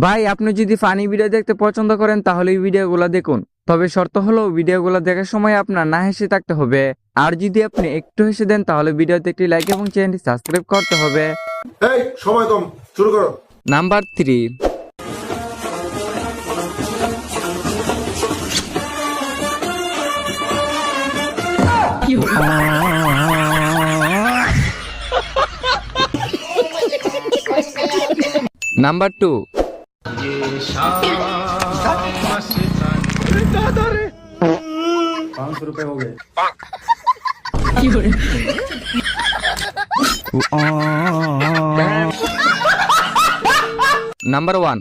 ভাই আপনি যদি ফানি ভিডিও দেখতে পছন্দ করেন তাহলে এই ভিডিওগুলো দেখুন, তবে শর্ত হলো ভিডিওগুলো দেখার সময় আপনার না হেসে থাকতে হবে। আর যদি আপনি একটু হেসে দেন তাহলে ভিডিওতে একটি লাইক এবং চ্যানেলটি সাবস্ক্রাইব করতে হবে। এই সময় কম, শুরু করো। নাম্বার 3। নাম্বার 2। ₹500 हो गए। নাম্বার 1।